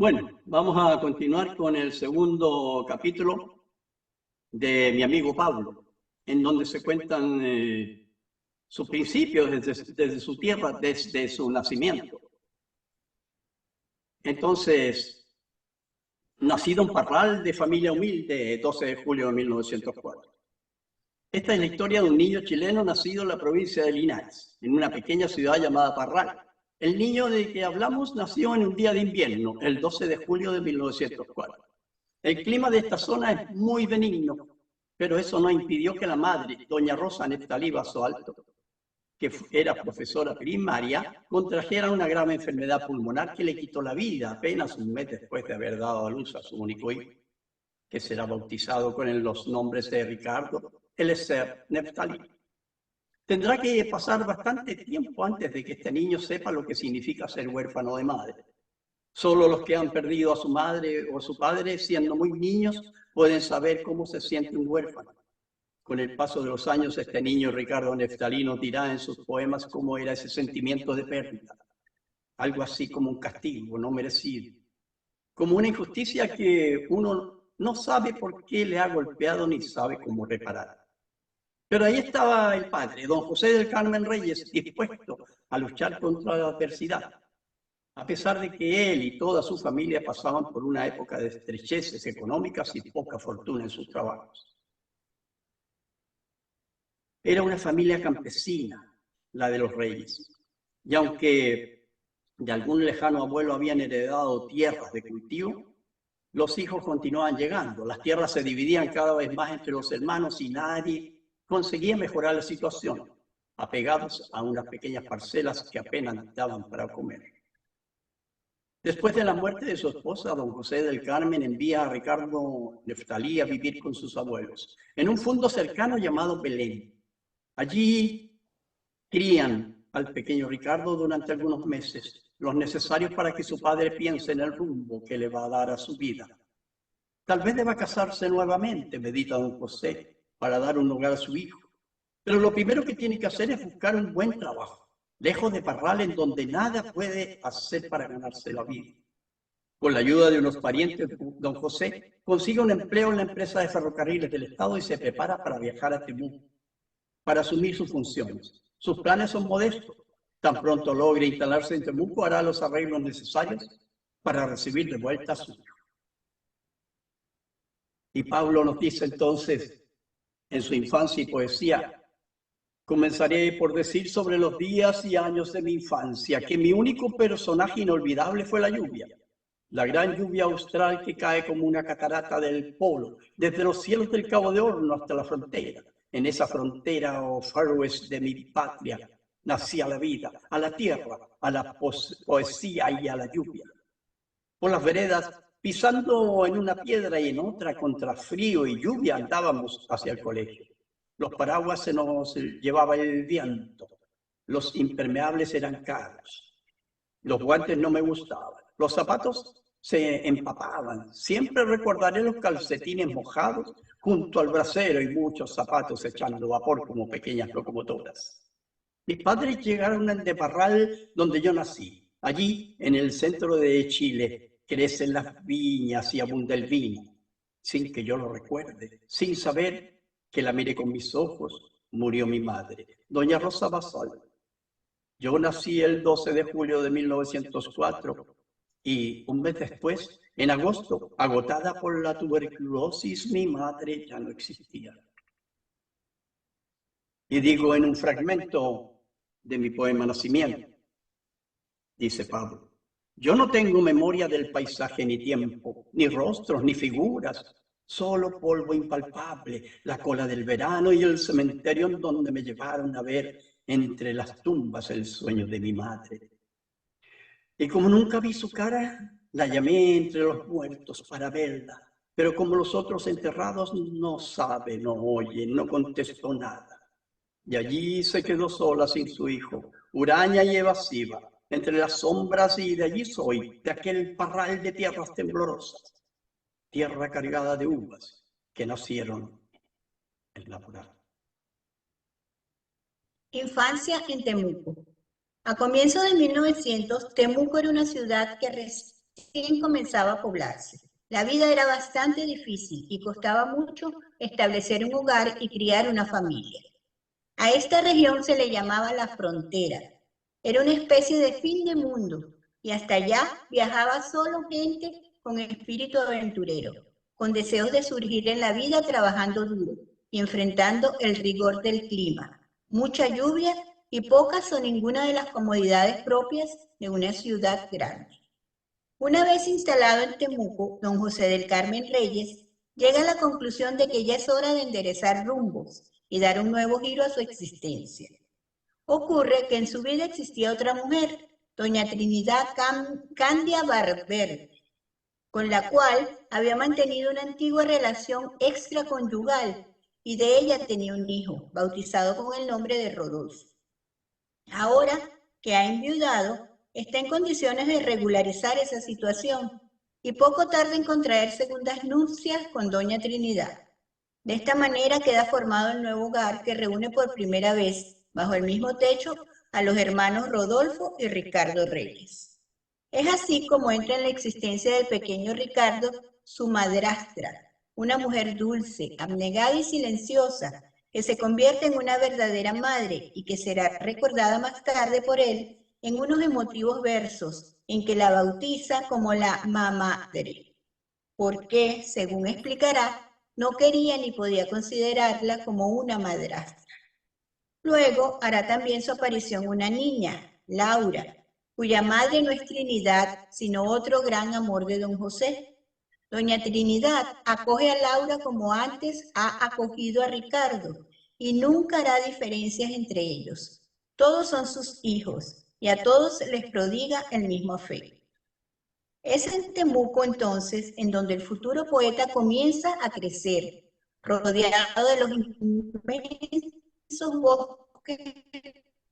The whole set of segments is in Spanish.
Bueno, vamos a continuar con el segundo capítulo de mi amigo Pablo, en donde se cuentan sus principios desde su tierra, desde su nacimiento. Entonces, nacido en Parral, de familia humilde, 12 de julio de 1904. Esta es la historia de un niño chileno nacido en la provincia de Linares, en una pequeña ciudad llamada Parral. El niño de que hablamos nació en un día de invierno, el 12 de julio de 1904. El clima de esta zona es muy benigno, pero eso no impidió que la madre, doña Rosa Neftalí Vaso Alto, que era profesora primaria, contrajera una grave enfermedad pulmonar que le quitó la vida apenas un mes después de haber dado a luz a su único hijo, que será bautizado con los nombres de Ricardo Eliezer Neftalí. Tendrá que pasar bastante tiempo antes de que este niño sepa lo que significa ser huérfano de madre. Solo los que han perdido a su madre o a su padre siendo muy niños pueden saber cómo se siente un huérfano. Con el paso de los años, este niño Ricardo Neftalí nos dirá en sus poemas cómo era ese sentimiento de pérdida. Algo así como un castigo no merecido. Como una injusticia que uno no sabe por qué le ha golpeado ni sabe cómo reparar. Pero ahí estaba el padre, don José del Carmen Reyes, dispuesto a luchar contra la adversidad, a pesar de que él y toda su familia pasaban por una época de estrecheces económicas y poca fortuna en sus trabajos. Era una familia campesina, la de los Reyes, y aunque de algún lejano abuelo habían heredado tierras de cultivo, los hijos continuaban llegando, las tierras se dividían cada vez más entre los hermanos y nadie conseguía mejorar la situación, apegados a unas pequeñas parcelas que apenas daban para comer. Después de la muerte de su esposa, don José del Carmen envía a Ricardo Neftalí a vivir con sus abuelos, en un fundo cercano llamado Belén. Allí crían al pequeño Ricardo durante algunos meses, los necesarios para que su padre piense en el rumbo que le va a dar a su vida. Tal vez deba casarse nuevamente, medita don José, para dar un hogar a su hijo. Pero lo primero que tiene que hacer es buscar un buen trabajo, lejos de Parral, en donde nada puede hacer para ganarse la vida. Con la ayuda de unos parientes, don José consigue un empleo en la empresa de ferrocarriles del Estado y se prepara para viajar a Temuco, para asumir sus funciones. Sus planes son modestos. Tan pronto logre instalarse en Temuco, hará los arreglos necesarios para recibir de vuelta a su hijo. Y Pablo nos dice entonces, en su infancia y poesía: comenzaré por decir sobre los días y años de mi infancia, que mi único personaje inolvidable fue la lluvia. La gran lluvia austral que cae como una catarata del polo, desde los cielos del Cabo de Horno hasta la frontera. En esa frontera o Far West de mi patria, nací a la vida, a la tierra, a la poesía y a la lluvia. Por las veredas, pisando en una piedra y en otra, contra frío y lluvia, andábamos hacia el colegio. Los paraguas se nos llevaba el viento, los impermeables eran caros, los guantes no me gustaban, los zapatos se empapaban. Siempre recordaré los calcetines mojados junto al brasero y muchos zapatos echando vapor como pequeñas locomotoras. Mis padres llegaron de Parral, donde yo nací. Allí, en el centro de Chile, crecen las viñas y abunda el vino. Sin que yo lo recuerde, sin saber que la miré con mis ojos, murió mi madre, doña Rosa Basal. Yo nací el 12 de julio de 1904 y un mes después, en agosto, agotada por la tuberculosis, mi madre ya no existía. Y digo en un fragmento de mi poema Nacimiento, dice Pablo: yo no tengo memoria del paisaje ni tiempo, ni rostros, ni figuras, solo polvo impalpable, la cola del verano y el cementerio en donde me llevaron a ver entre las tumbas el sueño de mi madre. Y como nunca vi su cara, la llamé entre los muertos para verla, pero como los otros enterrados no sabe, no oye, no contestó nada. Y allí se quedó sola sin su hijo, huraña y evasiva, entre las sombras, y de allí soy, de aquel parral de tierras temblorosas, tierra cargada de uvas que nacieron en la pureza. Infancia en Temuco. A comienzos de 1900, Temuco era una ciudad que recién comenzaba a poblarse. La vida era bastante difícil y costaba mucho establecer un hogar y criar una familia. A esta región se le llamaba la frontera. Era una especie de fin de mundo y hasta allá viajaba solo gente con espíritu aventurero, con deseos de surgir en la vida trabajando duro y enfrentando el rigor del clima, mucha lluvia y pocas o ninguna de las comodidades propias de una ciudad grande. Una vez instalado en Temuco, don José del Carmen Reyes llega a la conclusión de que ya es hora de enderezar rumbos y dar un nuevo giro a su existencia. Ocurre que en su vida existía otra mujer, doña Trinidad Candia Barber, con la cual había mantenido una antigua relación extraconyugal y de ella tenía un hijo, bautizado con el nombre de Rodolfo. Ahora que ha enviudado, está en condiciones de regularizar esa situación y poco tarda en contraer segundas nupcias con doña Trinidad. De esta manera queda formado el nuevo hogar que reúne por primera vez, bajo el mismo techo, a los hermanos Rodolfo y Ricardo Reyes. Es así como entra en la existencia del pequeño Ricardo su madrastra, una mujer dulce, abnegada y silenciosa, que se convierte en una verdadera madre y que será recordada más tarde por él en unos emotivos versos en que la bautiza como la mamadre, porque, según explicará, no quería ni podía considerarla como una madrastra. Luego hará también su aparición una niña, Laura, cuya madre no es Trinidad, sino otro gran amor de don José. Doña Trinidad acoge a Laura como antes ha acogido a Ricardo y nunca hará diferencias entre ellos. Todos son sus hijos y a todos les prodiga el mismo afecto. Es en Temuco entonces en donde el futuro poeta comienza a crecer, rodeado de los inmensos bosques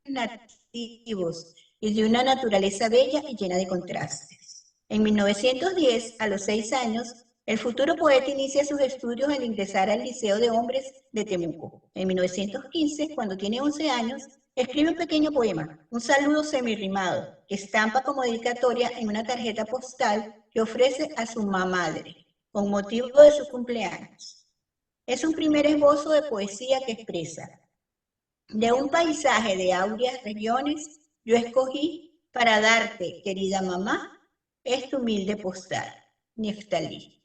nativos y de una naturaleza bella y llena de contrastes. En 1910, a los 6 años, el futuro poeta inicia sus estudios al ingresar al Liceo de Hombres de Temuco. En 1915, cuando tiene 11 años, escribe un pequeño poema, un saludo semirrimado, que estampa como dedicatoria en una tarjeta postal que ofrece a su mamadre, con motivo de su cumpleaños. Es un primer esbozo de poesía que expresa: de un paisaje de áureas regiones, yo escogí para darte, querida mamá, este humilde postal. Neftalí.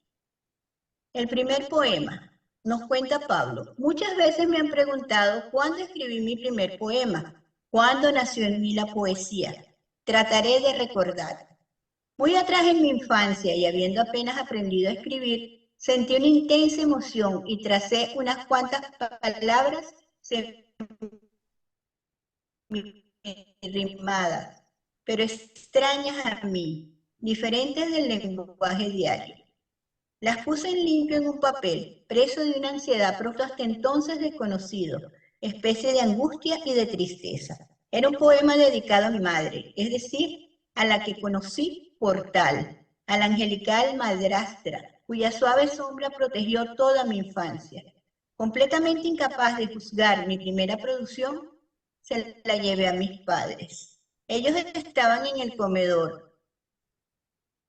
El primer poema. Nos cuenta Pablo: muchas veces me han preguntado cuándo escribí mi primer poema, cuándo nació en mí la poesía. Trataré de recordar. Muy atrás en mi infancia y habiendo apenas aprendido a escribir, sentí una intensa emoción y tracé unas cuantas palabras rimadas, pero extrañas a mí, diferentes del lenguaje diario. Las puse en limpio en un papel, preso de una ansiedad pronto hasta entonces desconocido, especie de angustia y de tristeza. Era un poema dedicado a mi madre, es decir, a la que conocí por tal, a la angelical madrastra, cuya suave sombra protegió toda mi infancia. Completamente incapaz de juzgar mi primera producción, se la llevé a mis padres. Ellos estaban en el comedor,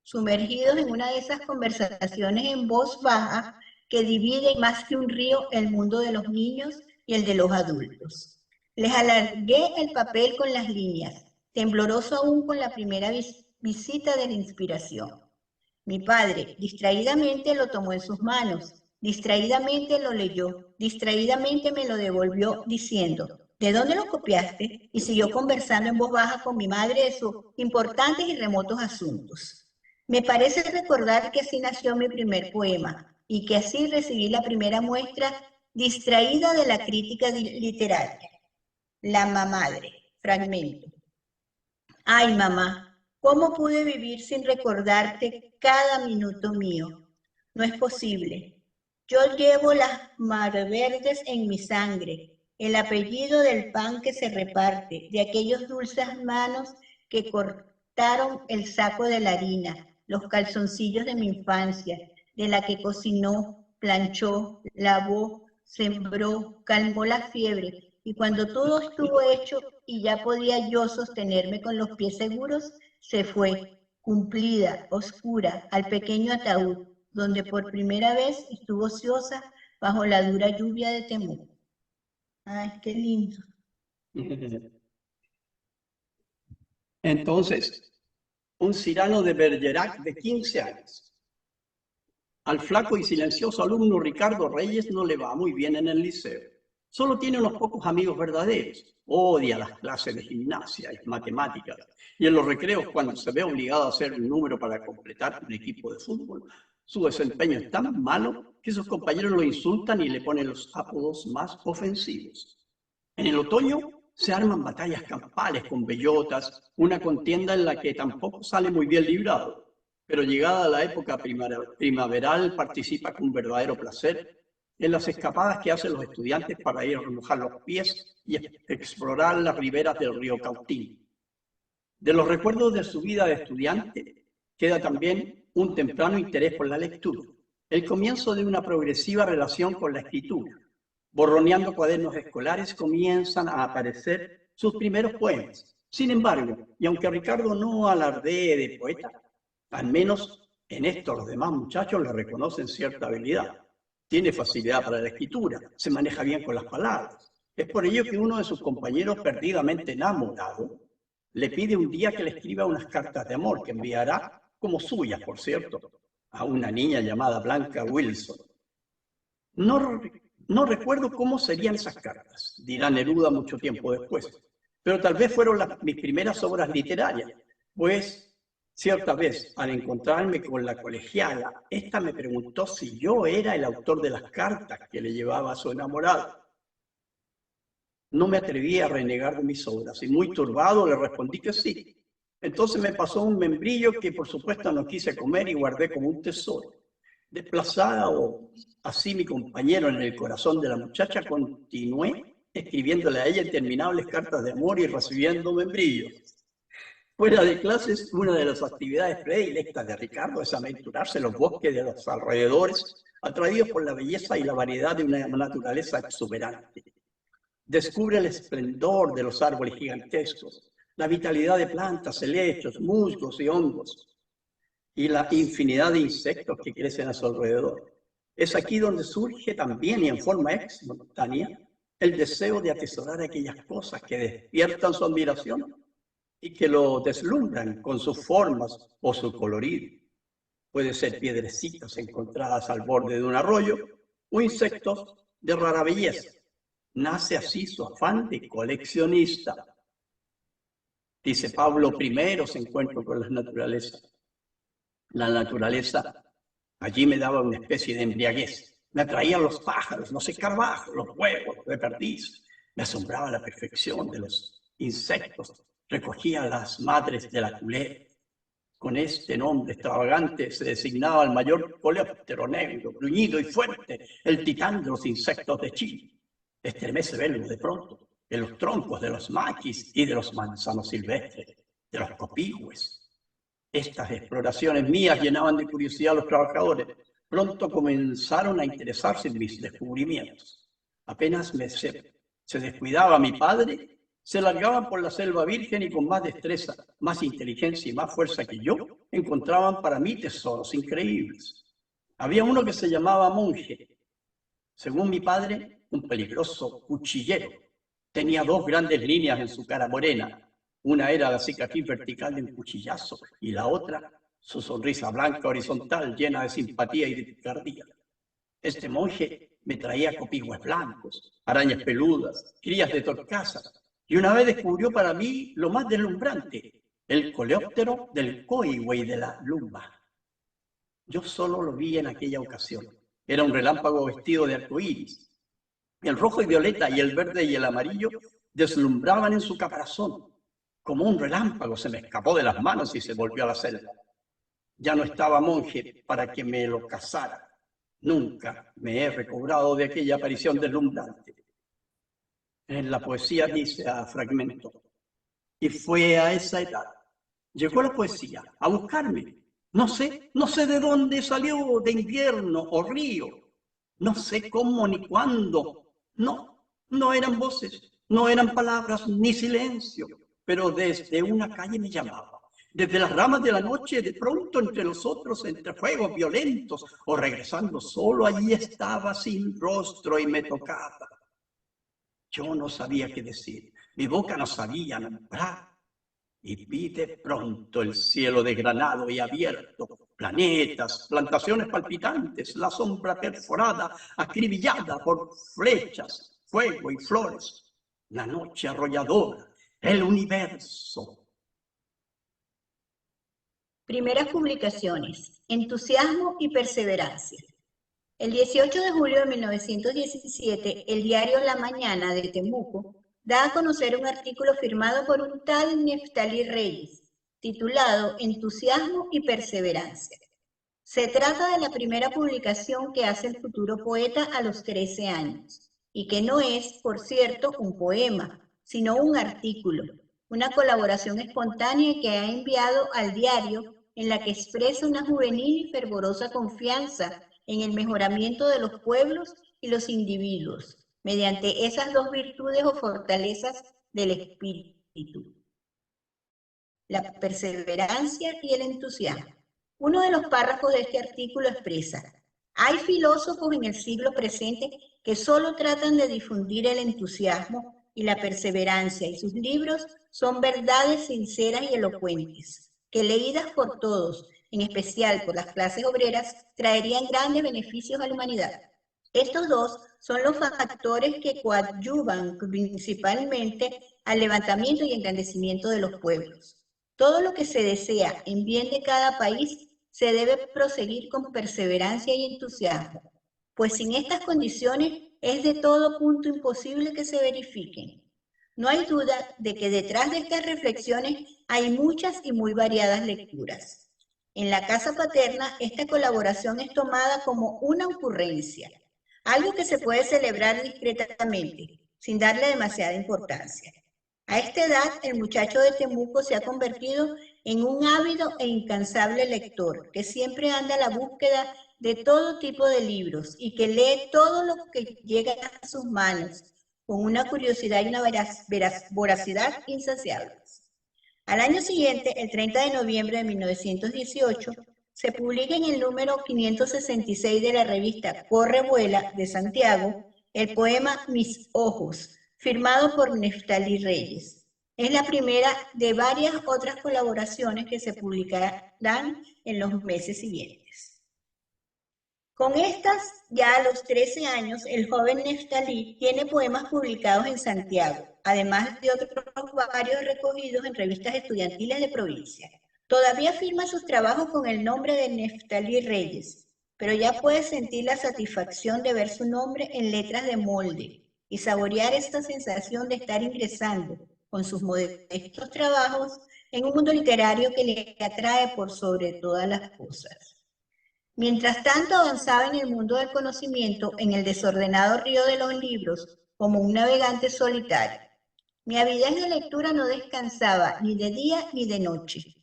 sumergidos en una de esas conversaciones en voz baja que dividen más que un río el mundo de los niños y el de los adultos. Les alargué el papel con las líneas, tembloroso aún con la primera visita de la inspiración. Mi padre, distraídamente, lo tomó en sus manos, distraídamente lo leyó, distraídamente me lo devolvió diciendo: ¿de dónde lo copiaste? Y siguió conversando en voz baja con mi madre de sus importantes y remotos asuntos. Me parece recordar que así nació mi primer poema y que así recibí la primera muestra distraída de la crítica literaria. La mamadre, fragmento. Ay, mamá, ¿cómo pude vivir sin recordarte cada minuto mío? No es posible. Yo llevo las marverdes en mi sangre, el apellido del pan que se reparte, de aquellos dulces manos que cortaron el saco de la harina, los calzoncillos de mi infancia, de la que cocinó, planchó, lavó, sembró, calmó la fiebre, y cuando todo estuvo hecho y ya podía yo sostenerme con los pies seguros, se fue, cumplida, oscura, al pequeño ataúd, donde por primera vez estuvo ociosa bajo la dura lluvia de temor. Ay, qué lindo. Entonces, un Cyrano de Bergerac de 15 años. Al flaco y silencioso alumno Ricardo Reyes no le va muy bien en el liceo. Solo tiene unos pocos amigos verdaderos. Odia las clases de gimnasia y matemáticas. Y en los recreos, cuando se ve obligado a hacer un número para completar un equipo de fútbol, su desempeño es tan malo que sus compañeros lo insultan y le ponen los apodos más ofensivos. En el otoño se arman batallas campales con bellotas, una contienda en la que tampoco sale muy bien librado. Pero llegada la época primaveral participa con verdadero placer en las escapadas que hacen los estudiantes para ir a remojar los pies y explorar las riberas del río Cautín. De los recuerdos de su vida de estudiante queda también un temprano interés por la lectura, el comienzo de una progresiva relación con la escritura. Borroneando cuadernos escolares comienzan a aparecer sus primeros poemas. Sin embargo, y aunque Ricardo no alardee de poeta, al menos en esto los demás muchachos le reconocen cierta habilidad. Tiene facilidad para la escritura, se maneja bien con las palabras. Es por ello que uno de sus compañeros, perdidamente enamorado, le pide un día que le escriba unas cartas de amor que enviará, como suyas, por cierto, a una niña llamada Blanca Wilson. No recuerdo cómo serían esas cartas, dirá Neruda mucho tiempo después, pero tal vez fueron mis primeras obras literarias, pues cierta vez, al encontrarme con la colegiala, esta me preguntó si yo era el autor de las cartas que le llevaba a su enamorado. No me atreví a renegar de mis obras y muy turbado le respondí que sí. Entonces me pasó un membrillo que por supuesto no quise comer y guardé como un tesoro. Desplazado así mi compañero en el corazón de la muchacha, continué escribiéndole a ella interminables cartas de amor y recibiendo membrillos. Fuera de clases, una de las actividades predilectas de Ricardo es aventurarse en los bosques de los alrededores, atraídos por la belleza y la variedad de una naturaleza exuberante. Descubre el esplendor de los árboles gigantescos, la vitalidad de plantas, helechos, musgos y hongos, y la infinidad de insectos que crecen a su alrededor. Es aquí donde surge también y en forma espontánea el deseo de atesorar aquellas cosas que despiertan su admiración y que lo deslumbran con sus formas o su colorido. Puede ser piedrecitas encontradas al borde de un arroyo o insectos de rara belleza. Nace así su afán de coleccionista. Dice Pablo, primero se encuentra con la naturaleza. La naturaleza allí me daba una especie de embriaguez. Me atraían los pájaros, los escarabajos, los huevos de perdiz. Me asombraba la perfección de los insectos. Recogía las madres de la culebra. Con este nombre extravagante se designaba el mayor coleóptero negro, bruñido y fuerte, el titán de los insectos de Chile. Estremece verlo de pronto en los troncos de los maquis y de los manzanos silvestres, de los copihue. Estas exploraciones mías llenaban de curiosidad a los trabajadores. Pronto comenzaron a interesarse en mis descubrimientos. Apenas se descuidaba mi padre, se largaban por la selva virgen y con más destreza, más inteligencia y más fuerza que yo, encontraban para mí tesoros increíbles. Había uno que se llamaba Monje. Según mi padre, un peligroso cuchillero. Tenía dos grandes líneas en su cara morena. Una era la cicatriz vertical de un cuchillazo y la otra, su sonrisa blanca horizontal llena de simpatía y de picardía. Este monje me traía copihue blancos, arañas peludas, crías de torcasas, y una vez descubrió para mí lo más deslumbrante, el coleóptero del coihue y de la lumba. Yo solo lo vi en aquella ocasión. Era un relámpago vestido de arcoíris. El rojo y violeta y el verde y el amarillo deslumbraban en su caparazón. Como un relámpago se me escapó de las manos y se volvió a la selva. Ya no estaba Monje para que me lo cazara. Nunca me he recobrado de aquella aparición deslumbrante. En la poesía dice a fragmento, y fue a esa edad. Llegó la poesía a buscarme. No sé de dónde salió, de invierno o río. No sé cómo ni cuándo. No eran voces, no eran palabras ni silencio, pero desde una calle me llamaba. Desde las ramas de la noche, de pronto entre los otros entrefuegos violentos, o regresando solo, allí estaba sin rostro y me tocaba. Yo no sabía qué decir, mi boca no sabía nombrar, y vi de pronto el cielo desgranado y abierto, planetas, plantaciones palpitantes, la sombra perforada, acribillada por flechas, fuego y flores, la noche arrolladora, el universo. Primeras publicaciones: Entusiasmo y perseverancia. El 18 de julio de 1917, el diario La Mañana de Temuco da a conocer un artículo firmado por un tal Neftalí Reyes, titulado Entusiasmo y perseverancia. Se trata de la primera publicación que hace el futuro poeta a los 13 años, y que no es, por cierto, un poema, sino un artículo, una colaboración espontánea que ha enviado al diario en la que expresa una juvenil y fervorosa confianza en el mejoramiento de los pueblos y los individuos, mediante esas dos virtudes o fortalezas del espíritu: la perseverancia y el entusiasmo. Uno de los párrafos de este artículo expresa: hay filósofos en el siglo presente que solo tratan de difundir el entusiasmo y la perseverancia, y sus libros son verdades sinceras y elocuentes, que leídas por todos, en especial por las clases obreras, traerían grandes beneficios a la humanidad. Estos dos son los factores que coadyuvan principalmente al levantamiento y engrandecimiento de los pueblos. Todo lo que se desea en bien de cada país se debe proseguir con perseverancia y entusiasmo, pues sin estas condiciones es de todo punto imposible que se verifiquen. No hay duda de que detrás de estas reflexiones hay muchas y muy variadas lecturas. En la casa paterna, esta colaboración es tomada como una ocurrencia, algo que se puede celebrar discretamente, sin darle demasiada importancia. A esta edad, el muchacho de Temuco se ha convertido en un ávido e incansable lector, que siempre anda a la búsqueda de todo tipo de libros y que lee todo lo que llega a sus manos, con una curiosidad y una voracidad insaciables. Al año siguiente, el 30 de noviembre de 1918, se publica en el número 566 de la revista Corre Vuela de Santiago el poema Mis Ojos, firmado por Neftalí Reyes. Es la primera de varias otras colaboraciones que se publicarán en los meses siguientes. Con estas, ya a los 13 años, el joven Neftalí tiene poemas publicados en Santiago, además de otros varios recogidos en revistas estudiantiles de provincia. Todavía firma sus trabajos con el nombre de Neftalí Reyes, pero ya puede sentir la satisfacción de ver su nombre en letras de molde y saborear esta sensación de estar ingresando con sus modestos trabajos en un mundo literario que le atrae por sobre todas las cosas. Mientras tanto avanzaba en el mundo del conocimiento, en el desordenado río de los libros, como un navegante solitario. Mi avidez de lectura no descansaba ni de día ni de noche.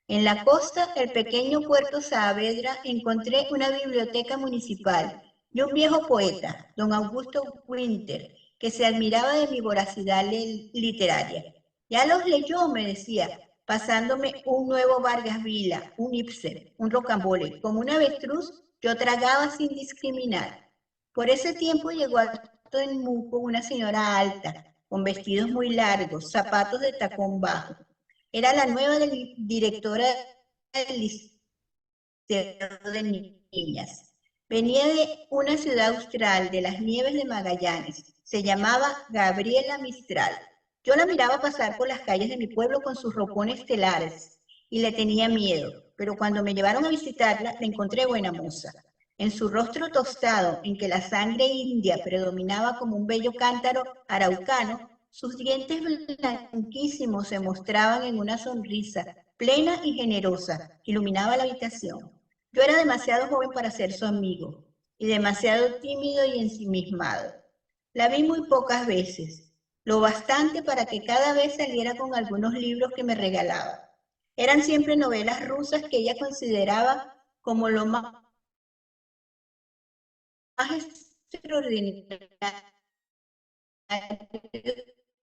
En la costa, el pequeño puerto Saavedra, encontré una biblioteca municipal y un viejo poeta, don Augusto Winter, que se admiraba de mi voracidad literaria. Ya los leyó, me decía, pasándome un nuevo Vargas Vila, un Ibsen, un Rocambole. Como un avestruz, yo tragaba sin discriminar. Por ese tiempo llegó a Temuco una señora alta, con vestidos muy largos, zapatos de tacón bajo. Era la nueva directora del Liceo de Niñas. Venía de una ciudad austral, de las nieves de Magallanes. Se llamaba Gabriela Mistral. Yo la miraba pasar por las calles de mi pueblo con sus ropones telares y le tenía miedo, pero cuando me llevaron a visitarla, la encontré buena moza. En su rostro tostado, en que la sangre india predominaba como un bello cántaro araucano, sus dientes blanquísimos se mostraban en una sonrisa plena y generosa que iluminaba la habitación. Yo era demasiado joven para ser su amigo y demasiado tímido y ensimismado. La vi muy pocas veces, lo bastante para que cada vez saliera con algunos libros que me regalaba. Eran siempre novelas rusas que ella consideraba como lo más extraordinario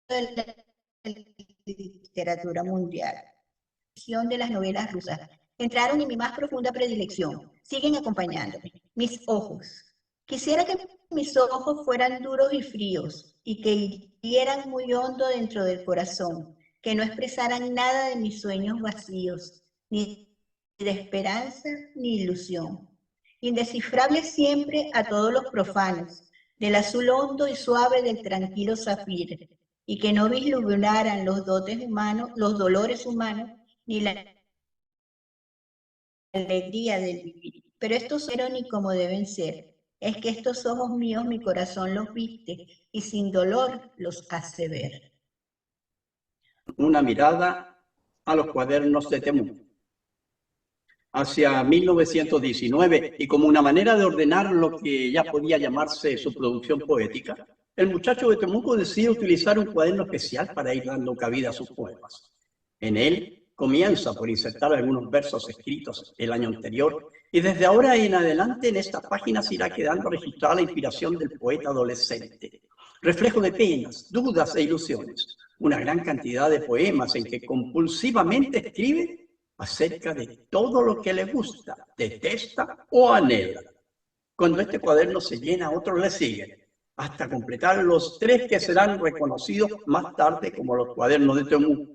de la literatura mundial. de las novelas rusas entraron en mi más profunda predilección. Siguen acompañándome. Mis ojos. Quisiera que mis ojos fueran duros y fríos y que hirieran muy hondo dentro del corazón, que no expresaran nada de mis sueños vacíos, ni de esperanza ni ilusión. Indescifrable siempre a todos los profanos, del azul hondo y suave del tranquilo zafir, y que no vislumbraran los dotes humanos, los dolores humanos, ni la alegría del vivir. Pero estos fueron y como deben ser. Es que estos ojos míos mi corazón los viste y sin dolor los hace ver. Una mirada a los cuadernos de Temuco. Hacia 1919, y como una manera de ordenar lo que ya podía llamarse su producción poética, el muchacho de Temuco decide utilizar un cuaderno especial para ir dando cabida a sus poemas. En él comienza por insertar algunos versos escritos el año anterior, y desde ahora en adelante en estas páginas irá quedando registrada la inspiración del poeta adolescente, reflejo de penas, dudas e ilusiones, una gran cantidad de poemas en que compulsivamente escribe acerca de todo lo que le gusta, detesta o anhela. Cuando este cuaderno se llena, otros le siguen, hasta completar los 3 que serán reconocidos más tarde como los cuadernos de Temuco.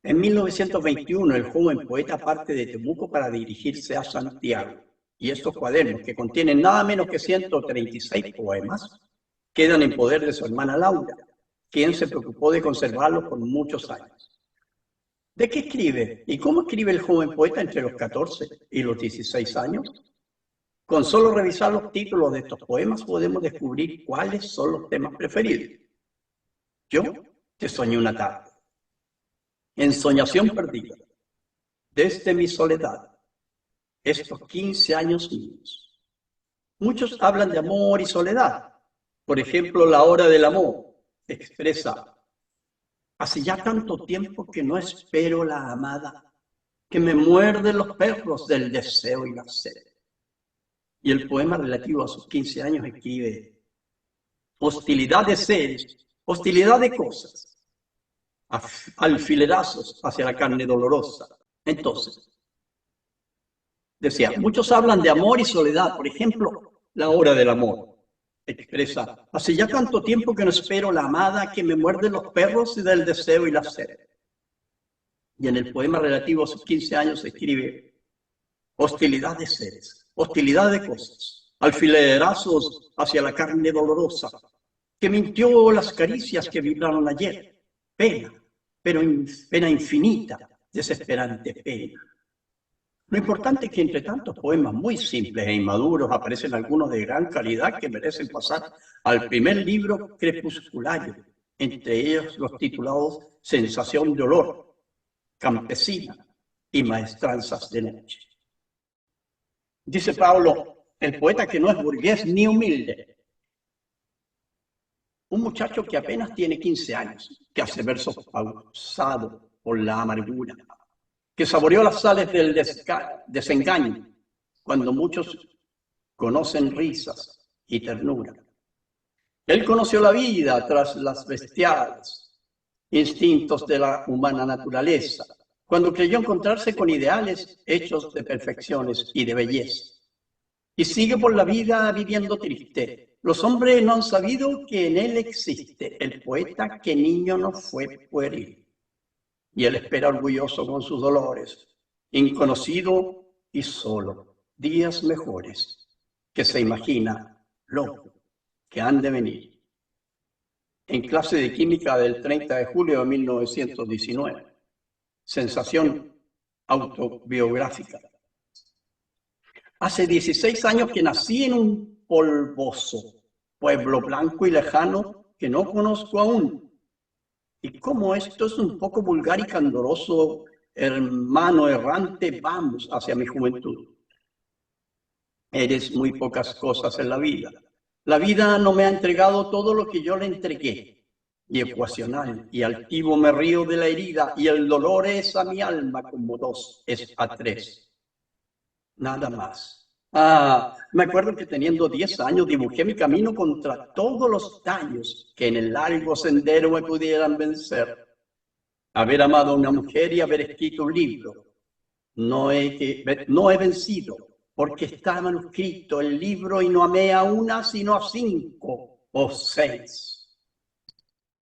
En 1921, el joven poeta parte de Temuco para dirigirse a Santiago, y estos cuadernos, que contienen nada menos que 136 poemas, quedan en poder de su hermana Laura, quien se preocupó de conservarlos por muchos años. ¿De qué escribe y cómo escribe el joven poeta entre los 14 y los 16 años? Con solo revisar los títulos de estos poemas podemos descubrir cuáles son los temas preferidos. Yo te soñé una tarde. Ensoñación perdida. Desde mi soledad. Estos 15 años míos. Muchos hablan de amor y soledad. Por ejemplo, La hora del amor expresa: hace ya tanto tiempo que no espero la amada, que me muerden los perros del deseo y la sed. Y el poema relativo a sus 15 años escribe: hostilidad de seres, hostilidad de cosas, alfilerazos hacia la carne dolorosa. Entonces, decía, muchos hablan de amor y soledad. Por ejemplo, La hora del amor expresa: hace ya tanto tiempo que no espero la amada, que me muerden los perros del deseo y la sed. Y en el poema relativo a sus 15 años se escribe: hostilidad de seres, hostilidad de cosas, alfilerazos hacia la carne dolorosa, que mintió las caricias que vibraron ayer, pena, pero pena infinita, desesperante pena. Lo importante es que entre tantos poemas muy simples e inmaduros aparecen algunos de gran calidad que merecen pasar al primer libro crepusculario, entre ellos los titulados Sensación de olor, Campesina y Maestranzas de noche. Dice Pablo, el poeta que no es burgués ni humilde, un muchacho que apenas tiene 15 años, que hace versos pausados por la amargura, que saboreó las sales del desengaño, cuando muchos conocen risas y ternura. Él conoció la vida tras las bestiales instintos de la humana naturaleza, cuando creyó encontrarse con ideales hechos de perfecciones y de belleza. Y sigue por la vida viviendo triste. Los hombres no han sabido que en él existe el poeta que niño no fue pueril. Y él espera orgulloso con sus dolores, inconocido y solo, días mejores, que se imagina, loco, que han de venir. En clase de química del 30 de julio de 1919, sensación autobiográfica. Hace 16 años que nací en un polvoso pueblo blanco y lejano que no conozco aún. Y como esto es un poco vulgar y candoroso, hermano errante, vamos hacia mi juventud. Eres muy pocas cosas en la vida. La vida no me ha entregado todo lo que yo le entregué. Y ecuacional y altivo me río de la herida, y el dolor es a mi alma como 2 es a 3. Nada más. Me acuerdo que teniendo 10 años dibujé mi camino contra todos los daños que en el largo sendero me pudieran vencer. haber amado a una mujer y haber escrito un libro. No he vencido, porque está manuscrito el libro y no amé a una sino a 5 o 6.